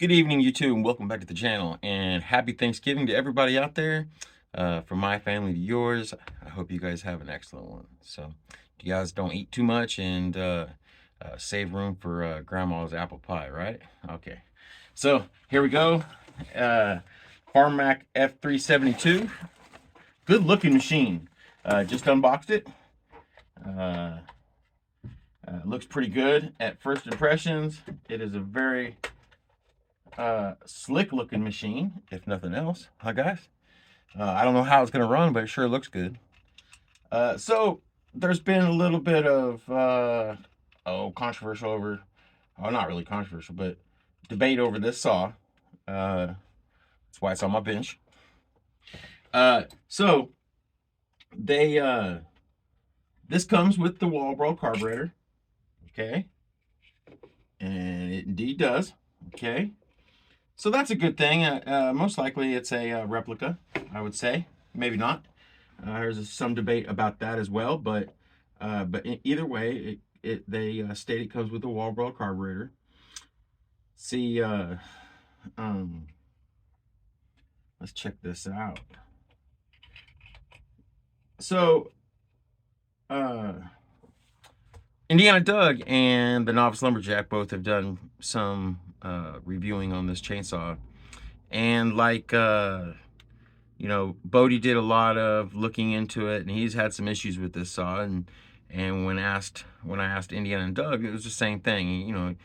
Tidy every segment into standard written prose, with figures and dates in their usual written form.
Good evening, YouTube, and welcome back to the channel. And happy Thanksgiving to everybody out there. From my family to yours, I hope you guys have an excellent one. So, you guys don't eat too much and save room for Grandma's apple pie, right? Okay. So here we go. Farmmac f372. Good looking machine. Just unboxed it. Looks pretty good at first impressions. It is a very slick looking machine, if nothing else. Huh, guys? I don't know how it's going to run, but it sure looks good. So there's been a little bit of controversial over, not really controversial, but debate over this saw. That's why it's on my bench. So they this comes with the Walbro carburetor, okay, and it indeed does, okay. So that's a good thing. Most likely it's a replica, I would say. Maybe not. There's some debate about that as well, but either way, they state it comes with a Walbro carburetor. See, let's check this out. So, Indiana Doug and the Novice Lumberjack both have done some reviewing on this chainsaw, and like you know, Bodie did a lot of looking into it, and he's had some issues with this saw. And when I asked Indiana and Doug, it was the same thing. You know,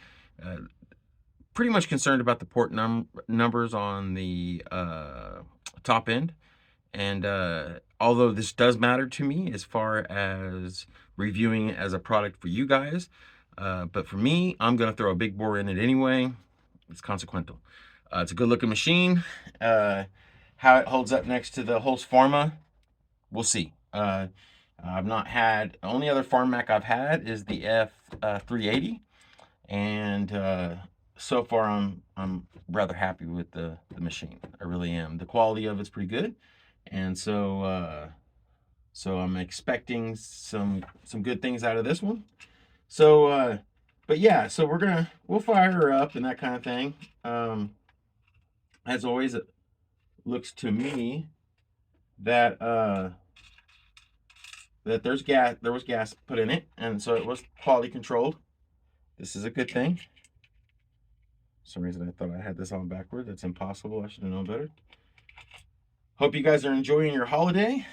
pretty much concerned about the port numbers on the top end. And although this does matter to me as far as reviewing it as a product for you guys, but for me, I'm gonna throw a big bore in it anyway. It's consequential. It's a good looking machine. How it holds up next to the Husqvarna, we'll see. I've not had, the only other Farmmac I've had is the F380, and so far I'm rather happy with the machine. I really am. The quality of it's pretty good, and so I'm expecting some good things out of this one. So but yeah, so we'll fire her up and that kind of thing. As always, it looks to me that that there was gas put in it, and so it was quality controlled. This is a good thing. For some reason I thought I had this on backward. That's impossible. I should have known better. Hope you guys are enjoying your holiday.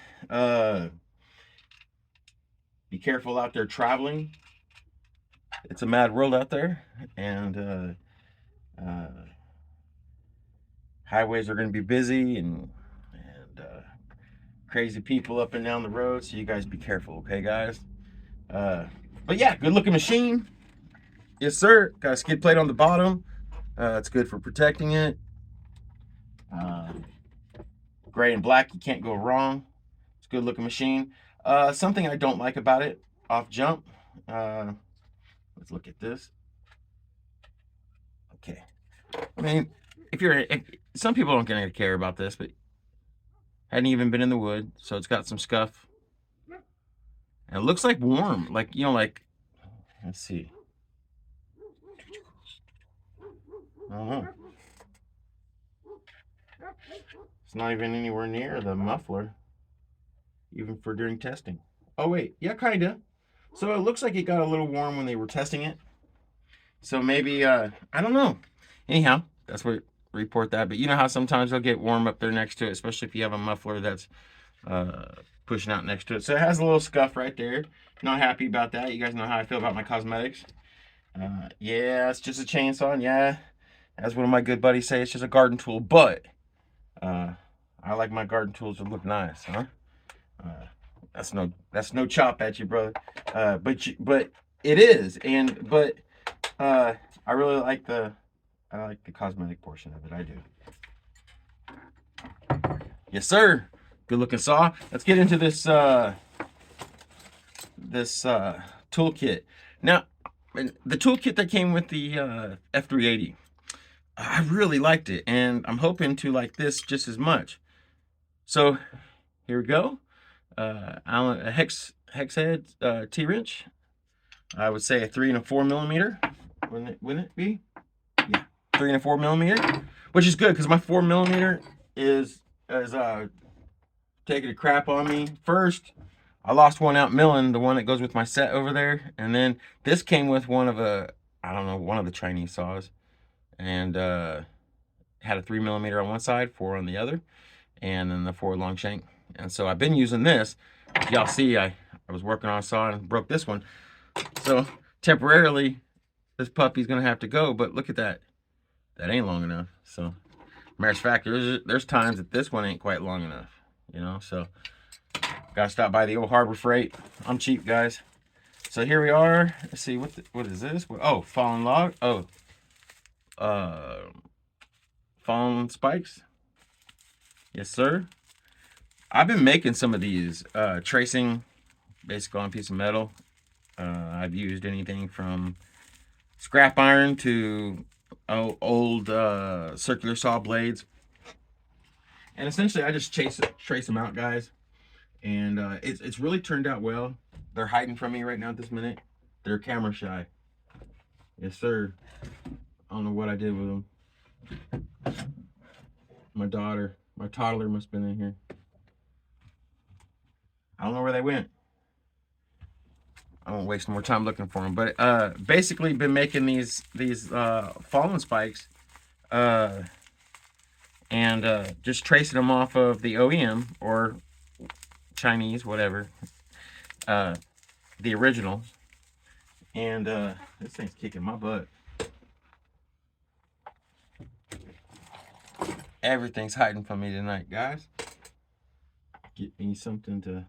Be careful out there traveling. It's a mad world out there, and highways are going to be busy, and crazy people up and down the road, so you guys be careful, okay, guys? But yeah, good looking machine. Yes, sir. Got a skid plate on the bottom. It's good for protecting it. Gray and black, you can't go wrong. It's a good looking machine. Something I don't like about it, off jump. Let's look at this. Okay. I mean, if some people don't gonna care about this, but hadn't even been in the wood, so it's got some scuff. And it looks like warm, like, you know, like, let's see. I don't know. It's not even anywhere near the muffler, even for during testing. Oh wait, yeah, kinda. So it looks like it got a little warm when they were testing it. So maybe, I don't know. Anyhow, that's what report that. But you know how sometimes they'll get warm up there next to it, especially if you have a muffler that's pushing out next to it. So it has a little scuff right there. Not happy about that. You guys know how I feel about my cosmetics. Yeah, it's just a chainsaw. And yeah, as one of my good buddies say, it's just a garden tool. But I like my garden tools to look nice, huh? That's no chop at you, brother. But it is, but I really like the cosmetic portion of it. I do. Yes, sir. Good looking saw. Let's get into this toolkit. Now, the toolkit that came with the F380, I really liked it, and I'm hoping to like this just as much. So here we go. A hex head T-wrench. I would say a 3 and a 4 millimeter. Wouldn't it be? Yeah. 3 and a 4 millimeter, which is good because my 4 millimeter is taking a crap on me. First, I lost one out milling, the one that goes with my set over there, and then this came with one of one of the Chinese saws, and had a 3 millimeter on one side, 4 on the other, and then the 4 long shank. And so I've been using this. Y'all see, I was working on a saw and broke this one. So temporarily, this puppy's gonna have to go. But look at that. That ain't long enough. So, matter of fact, there's times that this one ain't quite long enough. You know, so gotta stop by the old Harbor Freight. I'm cheap, guys. So here we are. Let's see what is this? Oh, fallen log. Oh, fallen spikes. Yes, sir. I've been making some of these, tracing basically on a piece of metal. I've used anything from scrap iron to old circular saw blades. And essentially I just trace them out, guys. And it's really turned out well. They're hiding from me right now at this minute. They're camera shy. Yes, sir. I don't know what I did with them. My toddler must have been in here. I don't know where they went. I won't waste more time looking for them. But basically been making these fallen spikes and just tracing them off of the OEM or Chinese, whatever, the original. And this thing's kicking my butt. Everything's hiding from me tonight, guys. Get me something to,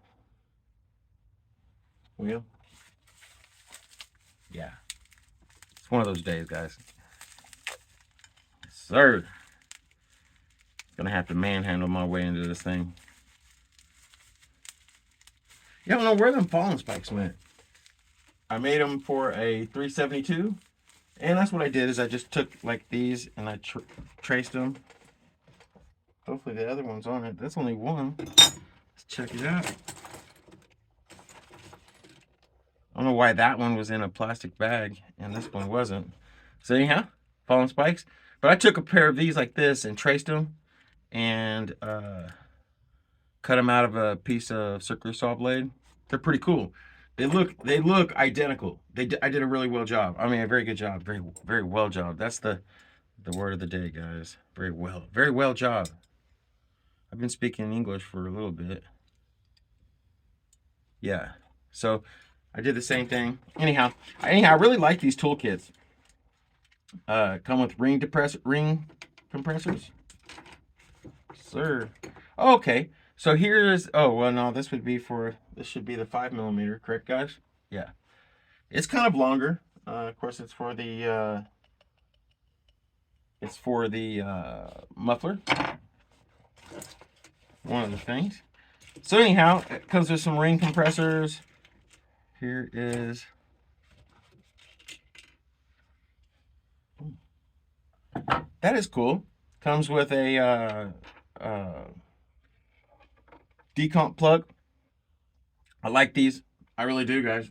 well, yeah. It's one of those days, guys. Yes, sir. Gonna have to manhandle my way into this thing. You don't know where them fallen spikes went. I made them for a 372, and that's what I did is I just took like these and I traced them. Hopefully the other one's on it. That's only one. Let's check it out. I don't know why that one was in a plastic bag and this one wasn't. So anyhow, fallen spikes. But I took a pair of these like this and traced them and cut them out of a piece of circular saw blade. They're pretty cool. They look identical. I did a really well job. I mean, a very good job. Very well job. That's the word of the day, guys. Very well job. I've been speaking English for a little bit. Yeah. So I did the same thing. Anyhow, I really like these toolkits. Come with ring compressors. Sir. Oh, okay. So here's, oh, well, no, this should be the 5 millimeter, correct, guys? Yeah. It's kind of longer. Of course, it's for the muffler. One of the things. So anyhow, it comes with some ring compressors. Here is, that is cool. Comes with a decomp plug. I like these. I really do, guys.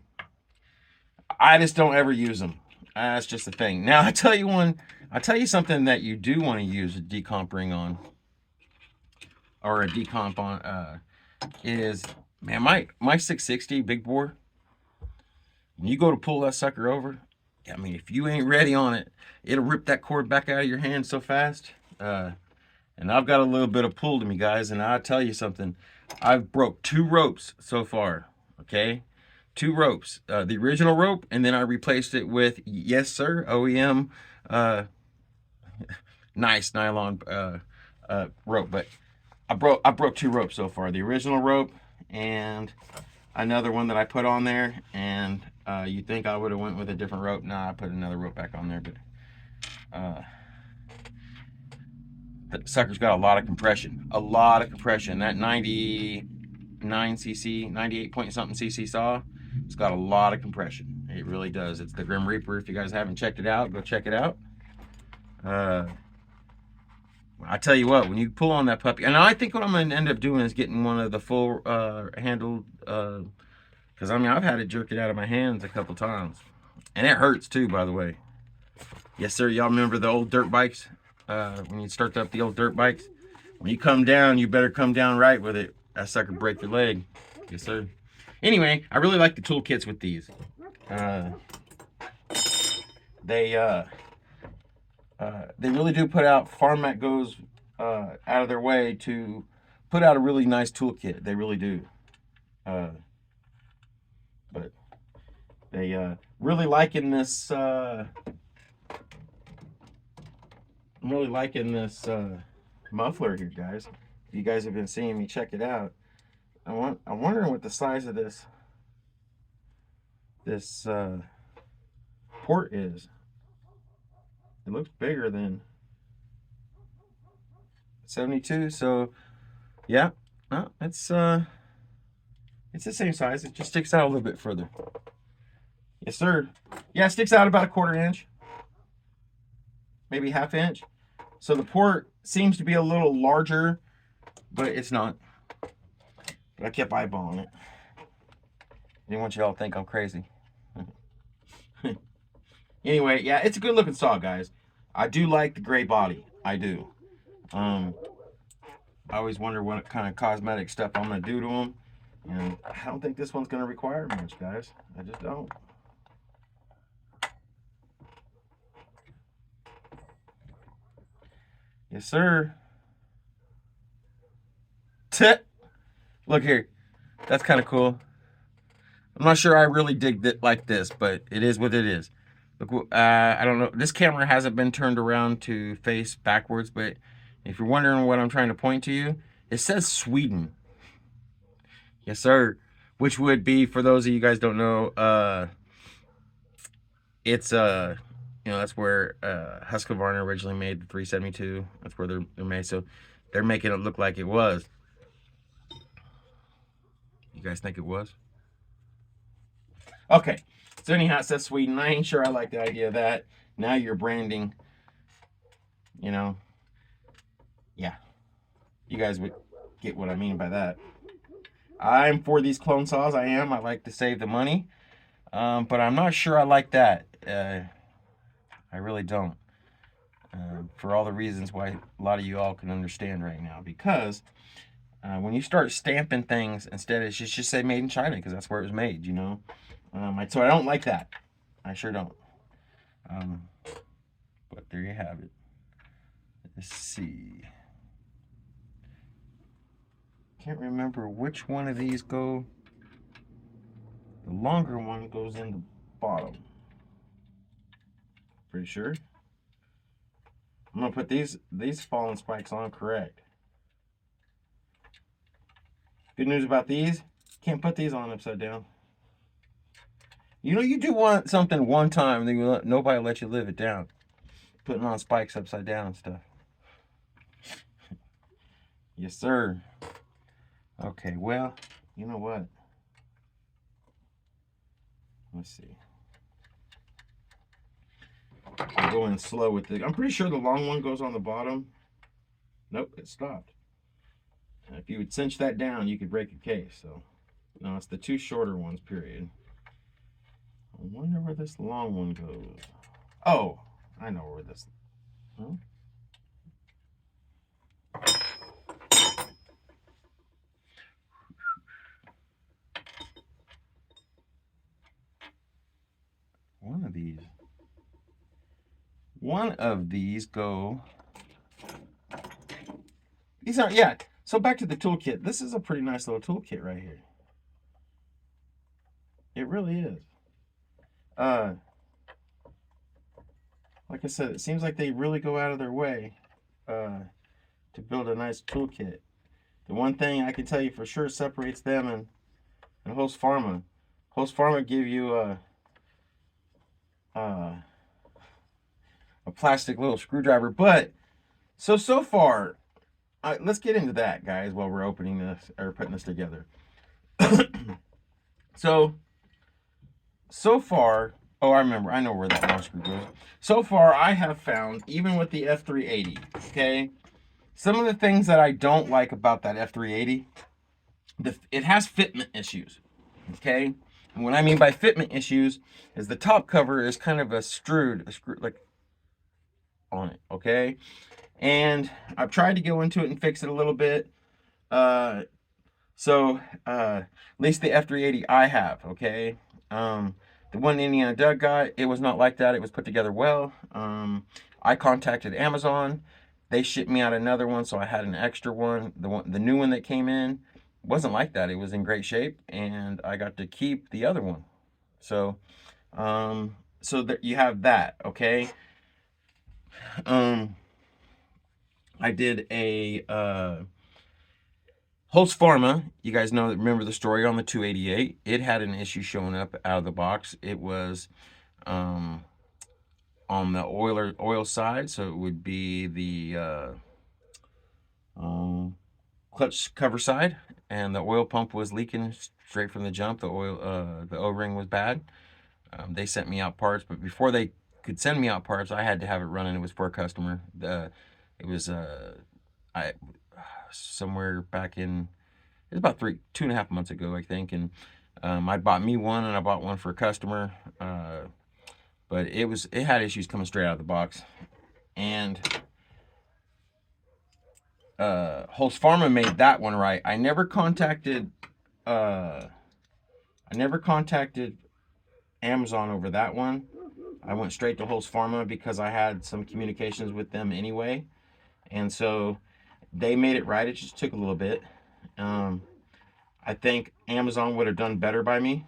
I just don't ever use them. That's just the thing. Now I'll tell you something that you do want to use a decomp ring on, or a decomp on, is, man, my 660 big bore, when you go to pull that sucker over, I mean, if you ain't ready on it, it'll rip that cord back out of your hand so fast. And I've got a little bit of pull to me, guys, and I'll tell you something. I've broke 2 ropes so far, okay? 2 ropes. The original rope, and then I replaced it with, yes, sir, OEM, nice nylon rope. But I broke 2 ropes so far. The original rope and another one that I put on there. And you think I would have went with a different rope? Nah, I put another rope back on there. But the sucker's got a lot of compression. A lot of compression. That 98 point something cc saw, it's got a lot of compression. It really does. It's the Grim Reaper. If you guys haven't checked it out, go check it out. I tell you what, when you pull on that puppy, and I think what I'm going to end up doing is getting one of the full handled, because I mean, I've had to jerk it out of my hands a couple times, and it hurts too, by the way. Yes, sir. Y'all remember the old dirt bikes? When you start up the old dirt bikes? When you come down, you better come down right with it. That sucker break your leg. Yes, sir. Anyway, I really like the toolkits with these. Uh, they they really do put out. Farmmac goes out of their way to put out a really nice toolkit. They really do. But they really liking this. I'm really liking this muffler here, guys. If you guys have been seeing me check it out, I'm wondering what the size of this port is. It looks bigger than 72, so yeah, it's the same size. It just sticks out a little bit further. Yes, sir. Yeah, it sticks out about a 1/4 inch, maybe 1/2 inch. So the port seems to be a little larger, but it's not. But I kept eyeballing it. I didn't want y'all to think I'm crazy. Anyway, yeah, it's a good looking saw, guys. I do like the gray body. I do. I always wonder what kind of cosmetic stuff I'm gonna do to them, and I don't think this one's gonna require much, guys. I just don't. Yes, sir. Look here. That's kind of cool. I'm not sure I really dig it like this, but it is what it is. Look, I don't know. This camera hasn't been turned around to face backwards, but if you're wondering what I'm trying to point to you, it says Sweden. Yes, sir. Which would be, for those of you guys don't know, it's that's where Husqvarna originally made the 372. That's where they're made. So they're making it look like it was. You guys think it was? Okay. So anyhow, it says Sweden. I ain't sure I like the idea of that. Now you're branding. Yeah. You guys would get what I mean by that. I'm for these clone saws. I am. I like to save the money. But I'm not sure I like that. I really don't. For all the reasons why a lot of you all can understand right now. Because when you start stamping things, instead it should just say made in China, because that's where it was made, so I don't like that. I sure don't. But there you have it. Let's see. Can't remember which one of these go. The longer one goes in the bottom. Pretty sure. I'm gonna put these fallen spikes on correct. Good news about these, can't put these on upside down. You do want something one time, then nobody let you live it down. Putting on spikes upside down and stuff. Yes, sir. Okay, well, you know what? Let's see. I'll go in slow with it. I'm pretty sure the long one goes on the bottom. Nope, it stopped. If you would cinch that down, you could break a case. So, no, it's the two shorter ones, period. I wonder where this long one goes. Oh, I know where this. Huh? One of these go. These aren't, yeah. So back to the toolkit. This is a pretty nice little toolkit right here. It really is. Like I said, it seems like they really go out of their way to build a nice toolkit. The one thing I can tell you for sure separates them and Husqvarna. Husqvarna give you a plastic little screwdriver, but so far, let's get into that, guys, while we're opening this or putting this together. So far, oh, I remember. I know where that long screw goes. So far, I have found, even with the F380, okay, some of the things that I don't like about that F380, it has fitment issues, okay? And what I mean by fitment issues is the top cover is kind of a screw, like on it, okay? And I've tried to go into it and fix it a little bit. Uh, at least the F380 I have, okay? The one Indiana Doug got, it was not like that. It was put together well. I contacted Amazon. They shipped me out another one, so I had an extra one. The new one that came in wasn't like that. It was in great shape, and I got to keep the other one. So, so that you have that, okay? Um, I did a Husqvarna. You guys remember the story on the 288. It had an issue showing up out of the box. It was um, on the oil side, so it would be the um, clutch cover side, and the oil pump was leaking straight from the jump. The O-ring was bad. They sent me out parts, but before they could send me out parts, I had to have it running. It was for a customer. It was I somewhere back in, it was about 2.5 months ago, I think, and I bought me one, and I bought one for a customer. But it had issues coming straight out of the box, and Husqvarna made that one right. Uh, I never contacted Amazon over that one. I went straight to Husqvarna because I had some communications with them anyway, and so they made it right. It just took a little bit. Um, I think Amazon would have done better by me,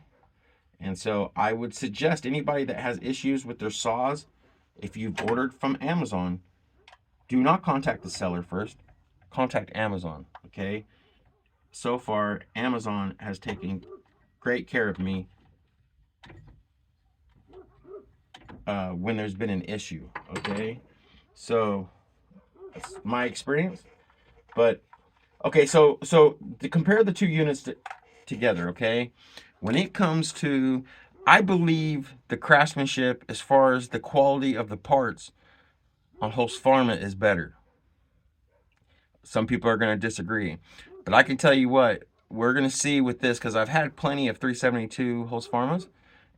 and so I would suggest anybody that has issues with their saws, if you've ordered from Amazon, do not contact the seller first. Contact Amazon, okay? So far, Amazon has taken great care of me when there's been an issue, okay? So that's my experience. But okay, so to compare the two units together, okay? When it comes to, I believe the craftsmanship as far as the quality of the parts on Husqvarna is better. Some people are going to disagree, but I can tell you what we're going to see with this, because I've had plenty of 372 Husqvarnas,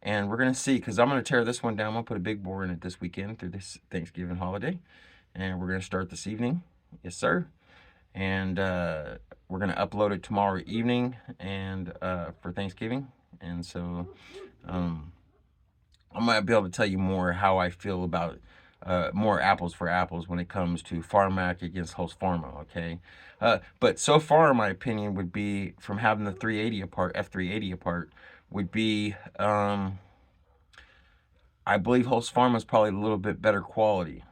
and we're going to see, because I'm going to tear this one down. I'm going to put a big bore in it this weekend through this Thanksgiving holiday, and we're going to start this evening. Yes, sir. And we're going to upload it tomorrow evening and for Thanksgiving. And so I might be able to tell you more how I feel about more apples for apples when it comes to Farmmac against Husqvarna, okay? But so far, my opinion would be, from having the 380 apart, F380 apart, would be I believe Husqvarna is probably a little bit better quality.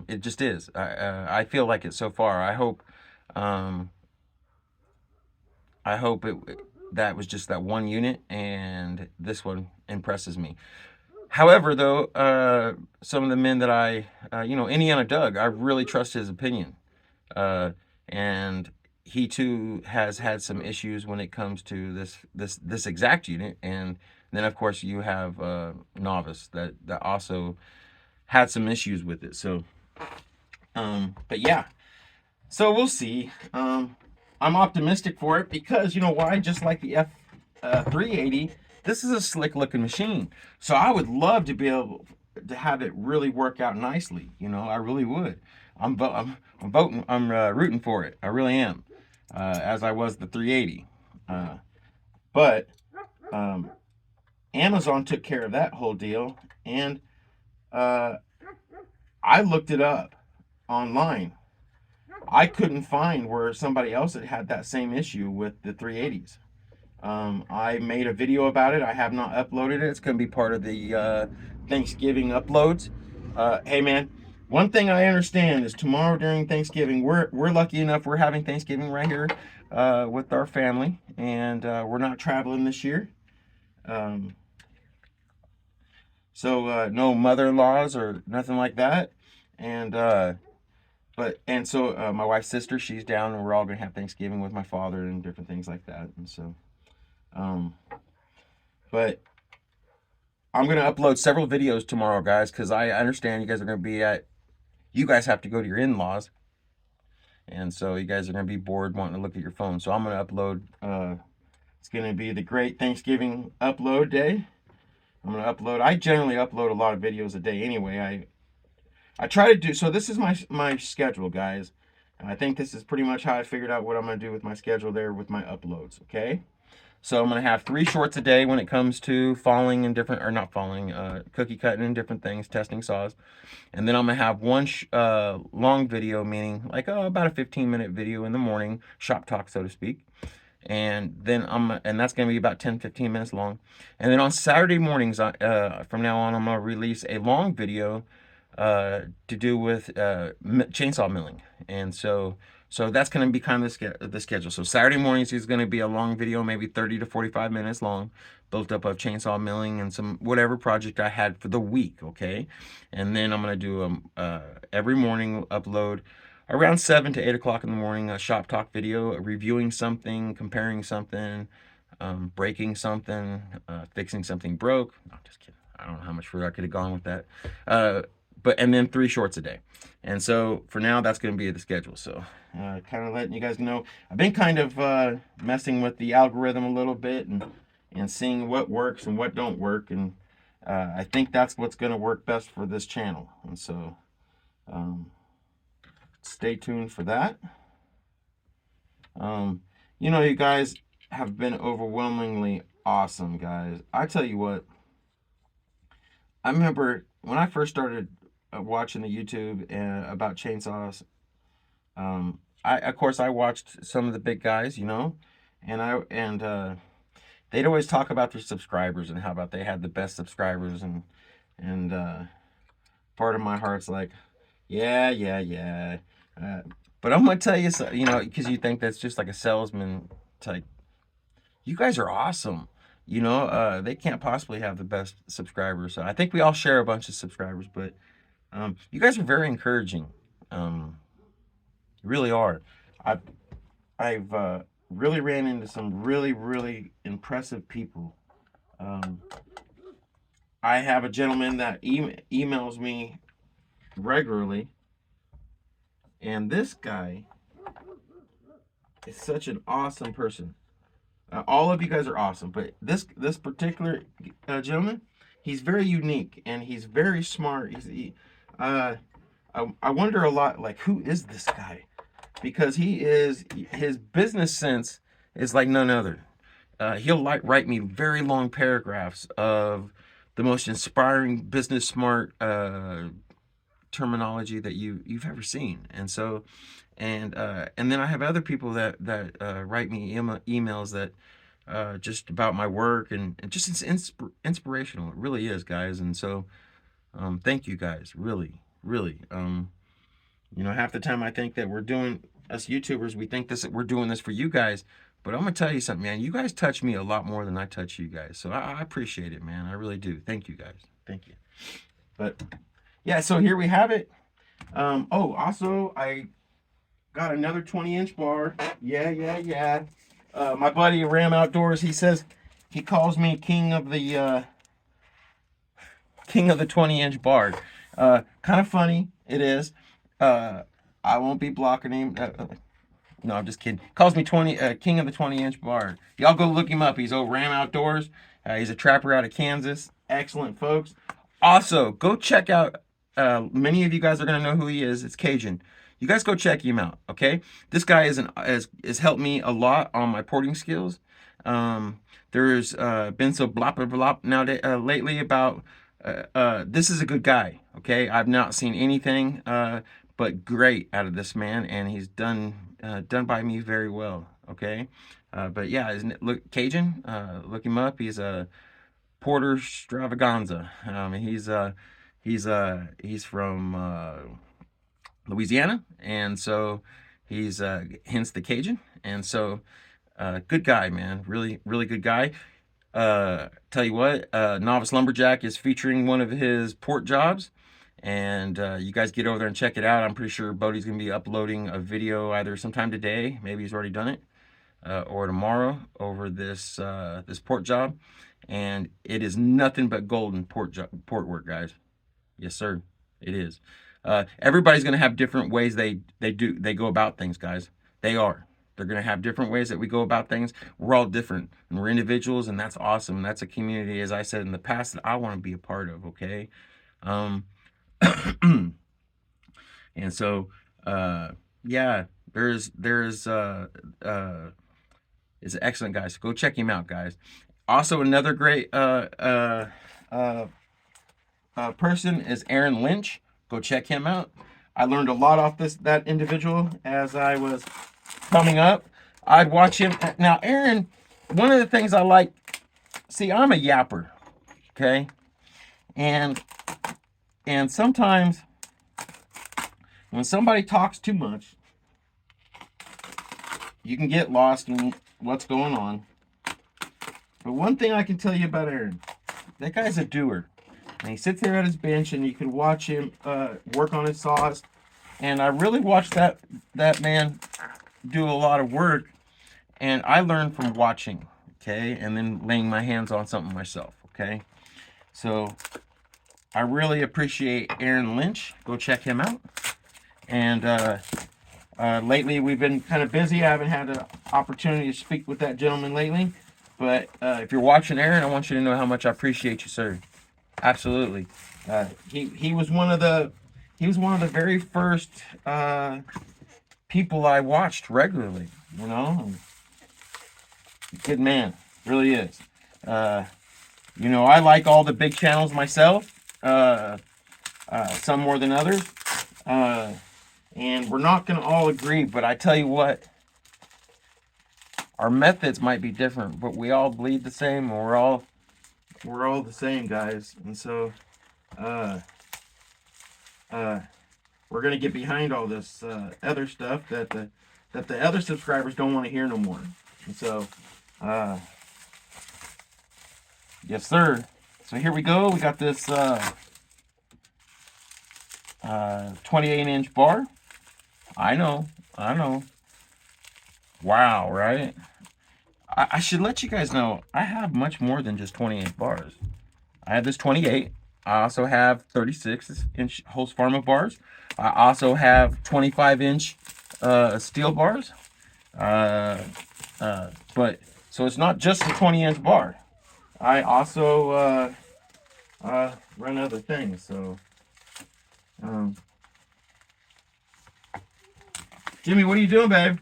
It just is. I feel like it so far. Um, I hope that was just that one unit, and this one impresses me. However, though, some of the men that Indiana Doug, I really trust his opinion, and he too has had some issues when it comes to this exact unit. And then, of course, you have Novice that also had some issues with it. So, but yeah, so we'll see. I'm optimistic for it because, you know why? Just like the F380, this is a slick looking machine. So I would love to be able to have it really work out nicely. I really would. I'm voting. I'm rooting for it. I really am. As I was the 380. But Amazon took care of that whole deal, and uh, I looked it up online. I couldn't find where somebody else had that same issue with the 380s. I made a video about it. I have not uploaded it. It's going to be part of the Thanksgiving uploads. Hey man, one thing I understand is tomorrow during Thanksgiving, we're lucky enough we're having Thanksgiving right here with our family, and we're not traveling this year. Um, so no mother-in-laws or nothing like that, and my wife's sister, she's down, and we're all gonna have Thanksgiving with my father and different things like that. And so, um, but I'm gonna upload several videos tomorrow, guys, because I understand you guys are gonna be you guys have to go to your in-laws, and so you guys are gonna be bored wanting to look at your phone. So I'm gonna upload. It's gonna be the great Thanksgiving upload day. I'm gonna upload. I generally upload a lot of videos a day anyway. I try to do, so this is my schedule, guys. And I think this is pretty much how I figured out what I'm going to do with my schedule there with my uploads, okay? So I'm going to have 3 shorts a day when it comes to falling and different, or not falling, cookie cutting and different things, testing saws. And then I'm going to have one long video, meaning like about a 15-minute video in the morning, shop talk, so to speak. And then and that's going to be about 10-15 minutes long. And then on Saturday mornings, from now on, I'm going to release a long video to do with chainsaw milling. And so that's going to be kind of the schedule. So Saturday mornings is going to be a long video, maybe 30 to 45 minutes long, built up of chainsaw milling and some whatever project I had for the week, okay? And then I'm going to do every morning upload around 7 to 8 o'clock in the morning, a shop talk video, reviewing something, comparing something, breaking something, fixing something broke. No, just kidding. I don't know how much further I could have gone with that. And then 3 shorts a day. And so for now, that's going to be the schedule. So kind of letting you guys know, I've been kind of messing with the algorithm a little bit and seeing what works and what don't work. And I think that's what's going to work best for this channel. And so stay tuned for that. You know, you guys have been overwhelmingly awesome, guys. I tell you what, I remember when I first started watching the YouTube about chainsaws. Of course I watched some of the big guys, you know, and they'd always talk about their subscribers and how about they had the best subscribers, and part of my heart's like, yeah. But I'm gonna tell you, so, you know, because you think that's just like a salesman type. You guys are awesome. You know, they can't possibly have the best subscribers. So I think we all share a bunch of subscribers, but you guys are very encouraging. You really are. I've really ran into some really impressive people. I have a gentleman that emails me regularly, and this guy is such an awesome person. All of you guys are awesome, but this particular gentleman, he's very unique and he's very smart. I wonder a lot, like, who is this guy? Because his business sense is like none other. He'll write me very long paragraphs of the most inspiring business smart terminology that you've ever seen. And so, and then I have other people that write me emails that just about my work, and just it's inspirational. It really is, guys. And so thank you guys, really. You know, half the time I think that us YouTubers, we think we're doing this for you guys, but I'm gonna tell you something, man. You guys touch me a lot more than I touch you guys, so I appreciate it, man. I really do. Thank you guys. Thank you. But yeah, so here we have it. Oh, also I got another 20-inch bar. Yeah. My buddy Ram Outdoors, he calls me king of the 20-inch bar. Kind of funny, it is. I won't be blocking him. No, I'm just kidding. Calls me king of the 20-inch bar. Y'all go look him up. He's old Ram Outdoors. He's a trapper out of Kansas. Excellent, folks. Also, go check out. Many of you guys are gonna know who he is. It's Cajun. You guys go check him out, okay? This guy has helped me a lot on my porting skills. There's been so blop nowadays lately about this is a good guy, okay? I've not seen anything but great out of this man, and he's done by me very well, okay? But yeah, look, Cajun, look him up. He's a Porter Stravaganza. He's from Louisiana, and so he's hence the Cajun. And so good guy, man. Really good guy. Tell you what, Novice Lumberjack is featuring one of his port jobs, and you guys get over there and check it out. I'm pretty sure Bodie's gonna be uploading a video either sometime today, maybe he's already done it, or tomorrow over this port job. And it is nothing but golden port work, guys. Yes, sir, it is. Everybody's gonna have different ways they go about things, guys. They're gonna have different ways that we go about things. We're all different, and we're individuals, and that's awesome. That's a community, as I said in the past, that I want to be a part of. Okay. And so, yeah, there's is excellent, guys. Go check him out, guys. Also, another great uh, person is Aaron Lynch. Go check him out. I learned a lot off that individual as I was coming up. I'd watch him. Now, Aaron, one of the things I like, see, I'm a yapper, okay, and sometimes when somebody talks too much, you can get lost in what's going on. But one thing I can tell you about Aaron, that guy's a doer. And he sits there at his bench, and you can watch him work on his saws. And I really watched that man do a lot of work, and I learned from watching, okay, and then laying my hands on something myself, okay. So I really appreciate Aaron Lynch. Go check him out. And lately we've been kind of busy. I haven't had an opportunity to speak with that gentleman lately. But if you're watching, Aaron, I want you to know how much I appreciate you, sir. Absolutely. He was one of the very first people I watched regularly. You know, good man, really is. You know, I like all the big channels myself. Some more than others. And we're not going to all agree, but I tell you what, our methods might be different, but we all bleed the same, and we're all the same, guys. And so we're going to get behind all this other stuff that the other subscribers don't want to hear no more. And so yes, sir. So here we go. We got this 28-inch bar. I know. Wow, right? I should let you guys know, I have much more than just 28 bars. I have this 28. I also have 36-inch Husqvarna bars. I also have 25-inch steel bars. But so it's not just a 20-inch bar. I also run other things. So, Jimmy, what are you doing, babe?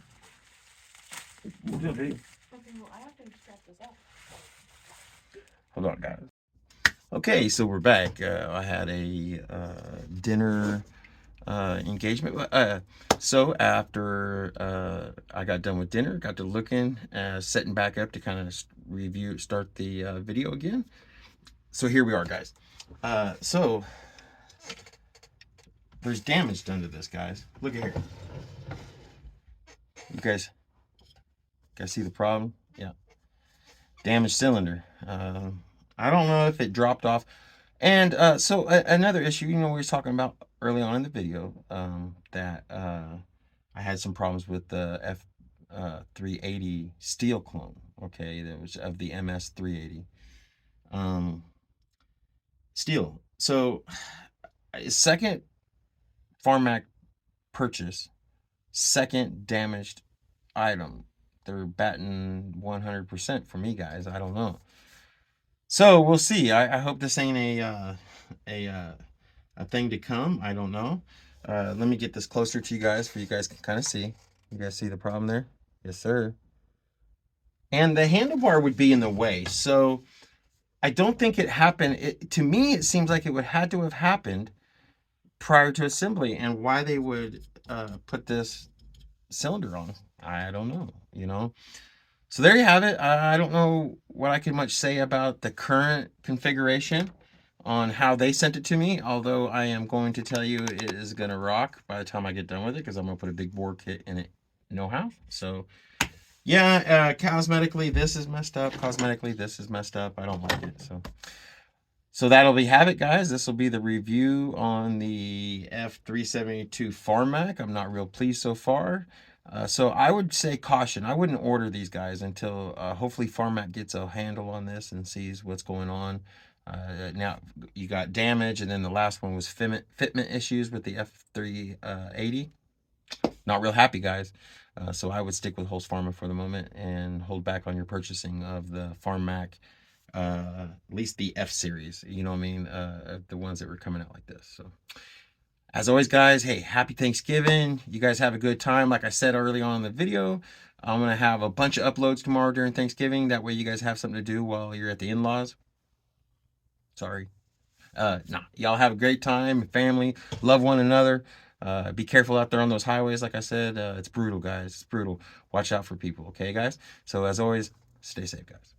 What are you doing, babe? Okay, well, I have to extract this out. Hold on, guys. Okay, so we're back. I had a dinner engagement. So after I got done with dinner, got to looking, setting back up to kind of start the video again. So here we are, guys. So there's damage done to this, guys. Look at here. You guys see the problem? Yeah. Damaged cylinder. I don't know if it dropped off. And so another issue, you know, we were talking about early on in the video, that I had some problems with the F380 steel clone. Okay, that was of the MS 380 steel. So second Farmmac purchase, second damaged item. They're batting 100% for me, guys. I don't know. So we'll see. I hope this ain't a thing to come. I don't know. Let me get this closer to you guys so you guys can kind of see. You guys see the problem there? Yes, sir. And the handlebar would be in the way. So I don't think it happened. To me, it seems like it would had to have happened prior to assembly. And why they would put this cylinder on, I don't know, you know. So there you have it. I don't know what I can much say about the current configuration on how they sent it to me, although I am going to tell you it is going to rock by the time I get done with it, because I'm going to put a big bore kit in it, know-how. So yeah, cosmetically this is messed up, cosmetically this is messed up. I don't like it. So that'll have it, guys. This will be the review on the F372 Farmmac. I'm not real pleased so far. So I would say caution. I wouldn't order these guys until hopefully Farmmac gets a handle on this and sees what's going on. Now you got damage, and then the last one was fitment issues with the F380. Not real happy, guys. So I would stick with Husqvarna for the moment and hold back on your purchasing of the Farmmac, at least the F series. You know what I mean? The ones that were coming out like this. So As always, guys, hey, happy Thanksgiving. You guys have a good time. Like I said early on in the video, I'm going to have a bunch of uploads tomorrow during Thanksgiving. That way you guys have something to do while you're at the in-laws. Sorry. Nah, y'all have a great time, family, love one another. Be careful out there on those highways. Like I said, it's brutal, guys. It's brutal. Watch out for people, okay, guys? So as always, stay safe, guys.